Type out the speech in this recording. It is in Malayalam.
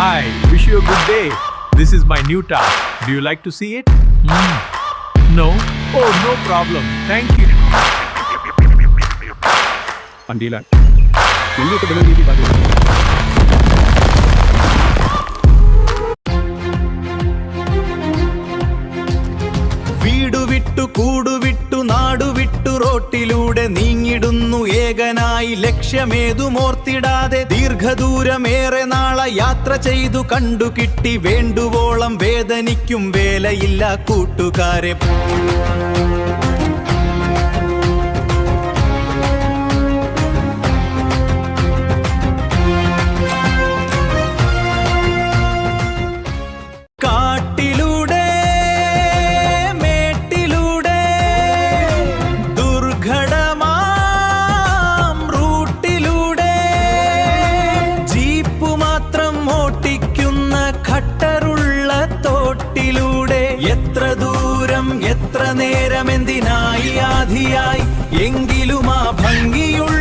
Hi, wish you a good day. This is my new task. Do you like to see it? No? Oh, no problem. Thank you. വണ്ടിയിലാണ് മുന്നോട്ട് വരുന്ന രീതി ബാധിക്കും. വീടുവിട്ടു കൂടുവിട്ടു നാടുവിട്ടു റോട്ടിലൂടെ നീങ്ങിടുന്നു ഏകനായി ലക്ഷ്യമേതുമോർത്തിടാതെ ദീർഘദൂരമേറെ നാളെ യാത്ര ചെയ്തു കണ്ടു കിട്ടി വേണ്ടുവോളം വേദനിക്കും വേലയില്ല കൂട്ടുകാരെ. എത്ര ദൂരം എത്ര നേരമെന്തിനായി ആധിയായി എങ്കിലും ആ ഭംഗിയുള്ള